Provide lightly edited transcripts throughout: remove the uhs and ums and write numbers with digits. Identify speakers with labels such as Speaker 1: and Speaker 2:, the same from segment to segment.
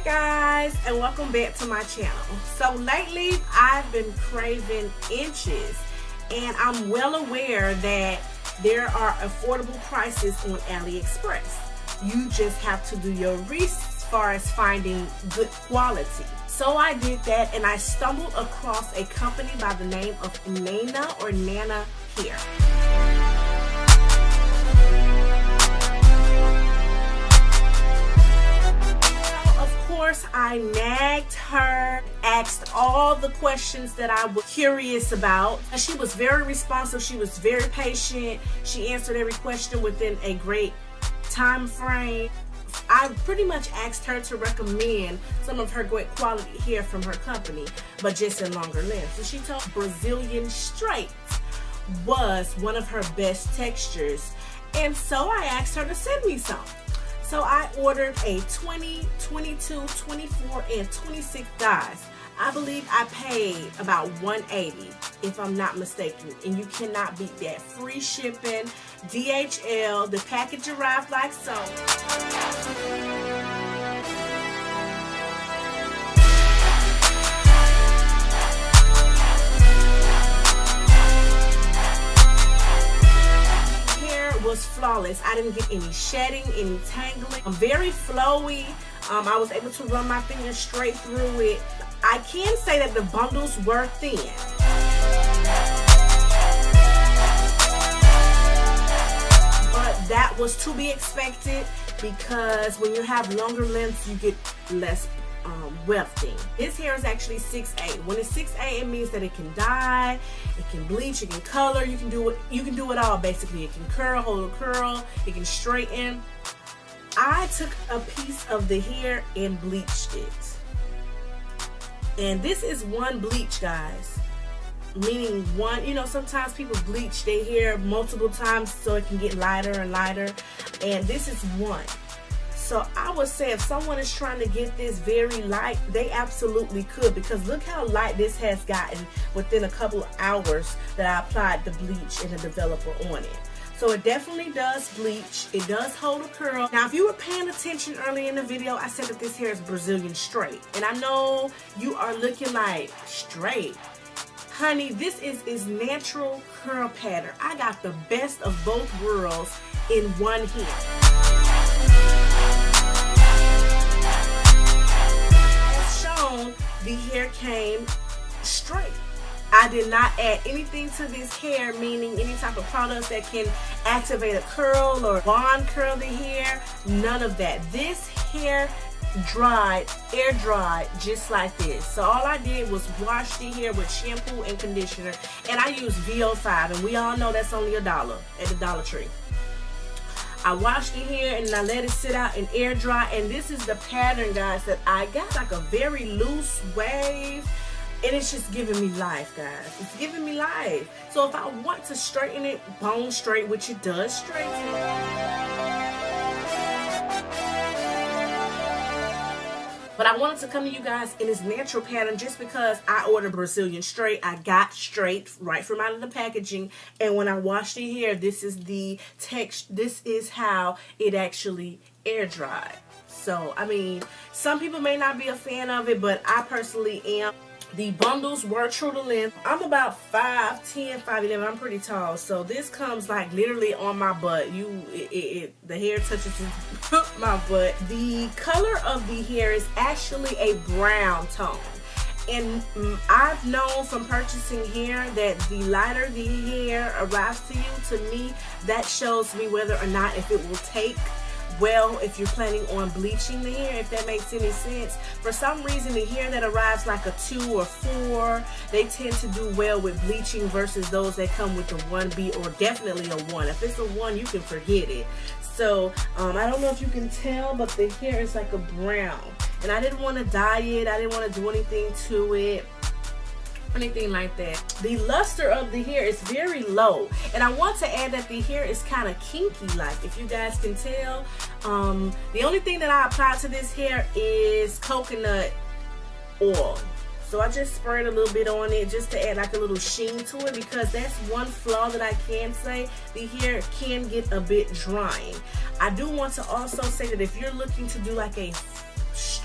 Speaker 1: Guys, and welcome back to my channel. So lately I've been craving inches, and I'm well aware that there are affordable prices on AliExpress. You just have to do your research as far as finding good quality. So I did that, and I stumbled across a company by the name of Nana Hair. I nagged her, asked all the questions that I was curious about. And she was very responsive. She was very patient. She answered every question within a great time frame. I pretty much asked her to recommend some of her great quality hair from her company, but just in longer lengths. And she told Brazilian straight was one of her best textures. And so I asked her to send me some. So I ordered a 20, 22, 24, and 26 dyes. I believe I paid about $180, if I'm not mistaken. And you cannot beat that. Free shipping, DHL, the package arrived like so. Was flawless. I didn't get any shedding, any tangling. I'm very flowy. I was able to run my fingers straight through it. I can say that the bundles were thin. But that was to be expected, because when you have longer lengths, you get less wefting. This hair is actually 6A. When it's 6A, it means that it can dye, it can bleach, it can color, you can do it all basically. It can curl, hold a curl, it can straighten. I took a piece of the hair and bleached it. And this is one bleach, guys. Meaning one, sometimes people bleach their hair multiple times so it can get lighter and lighter. And this is one. So I would say if someone is trying to get this very light, they absolutely could, because look how light this has gotten within a couple of hours that I applied the bleach and the developer on it. So it definitely does bleach. It does hold a curl. Now, if you were paying attention early in the video, I said that this hair is Brazilian straight. And I know you are looking like, straight? Honey, this is natural curl pattern. I got the best of both worlds in one hair. The hair came straight. I did not add anything to this hair, meaning any type of products that can activate a curl or bond curl the hair. None of that. This hair dried, air dried, just like this. So all I did was wash the hair with shampoo and conditioner, and I used VO5, and we all know that's only $1 at the Dollar Tree. I washed the hair and I let it sit out and air dry, and this is the pattern, guys, that I got. Like a very loose wave, and it's just giving me life, guys. It's giving me life. So if I want to straighten it bone straight, which it does straighten, but I wanted to come to you guys in this natural pattern just because I ordered Brazilian straight. I got straight right from out of the packaging. And when I washed the hair, this is the text. This is how it actually air dried. So, I mean, some people may not be a fan of it, but I personally am. The bundles were true to length. I'm about 5'10", 5'11". I'm pretty tall, so this comes like literally on my butt. The hair touches my butt. The color of the hair is actually a brown tone, and I've known from purchasing hair that the lighter the hair arrives to you, to me, that shows me whether or not if it will take well if you're planning on bleaching the hair, if that makes any sense. For some reason, the hair that arrives like a 2 or 4, they tend to do well with bleaching versus those that come with the 1B or definitely a 1. If it's a 1, you can forget it. So I don't know if you can tell, but the hair is like a brown, and I didn't want to dye it. I didn't want to do anything to it, anything like that. The luster of the hair is very low, and I want to add that the hair is kind of kinky, like, if you guys can tell. The only thing that I applied to this hair is coconut oil. So I just sprayed a little bit on it just to add like a little sheen to it, because that's one flaw that I can say. The hair can get a bit drying. I do want to also say that if you're looking to do like a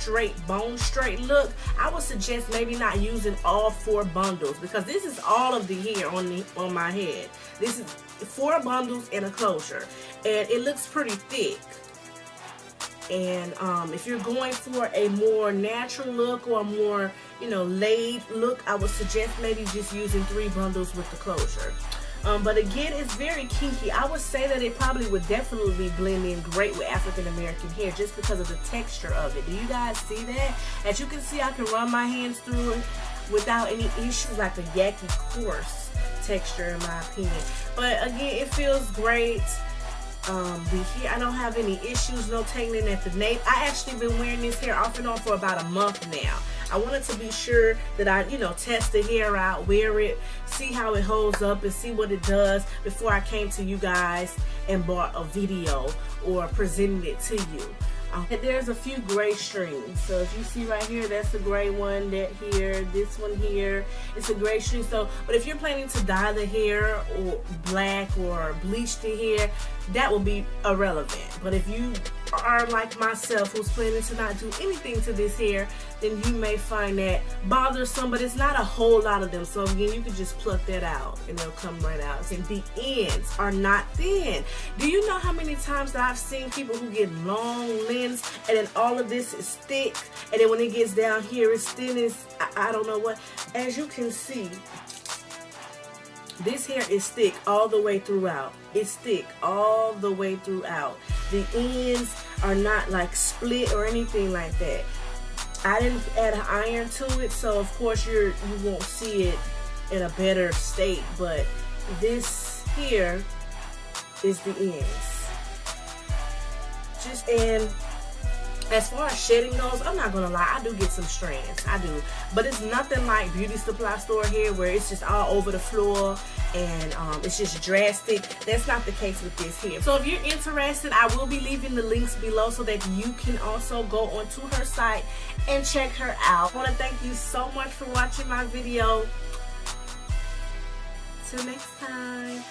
Speaker 1: straight, bone straight look, I would suggest maybe not using all 4 bundles, because this is all of the hair on my head. This is 4 bundles and a closure, and it looks pretty thick. And if you're going for a more natural look or a more, you know, laid look, I would suggest maybe just using 3 bundles with the closure. But again, it's very kinky. I would say that it probably would definitely blend in great with African American hair just because of the texture of it. Do you guys see that? As you can see, I can run my hands through it without any issues, like a yucky coarse texture in my opinion. But again, it feels great. The hair, I don't have any issues, no tangling at the nape. I actually been wearing this hair off and on for about a month now. I wanted to be sure that I, you know, test the hair out, wear it, see how it holds up, and see what it does before I came to you guys and bought a video or presented it to you. And there's a few gray strings. So if you see right here, that's the gray one. That here, this one here, it's a gray string. So, but if you're planning to dye the hair or black or bleach the hair, that will be irrelevant. But if you are like myself, who's planning to not do anything to this hair, then you may find that bothersome, but it's not a whole lot of them. So again, you can just pluck that out and they'll come right out. And the ends are not thin. Do you know how many times that I've seen people who get long lengths and then all of this is thick, and then when it gets down here it's thin as I don't know what. As you can see, this hair is thick all the way throughout. It's thick all the way throughout. The ends are not like split or anything like that. I didn't add an iron to it, so of course you won't see it in a better state, but this here is the ends. And as far as shedding goes, I'm not gonna lie, I do get some strands, I do, but it's nothing like beauty supply store hair where it's just all over the floor and it's just drastic. That's not the case with this hair. So if you're interested, I will be leaving the links below so that you can also go onto her site and check her out. I want to thank you so much for watching my video. Till next time.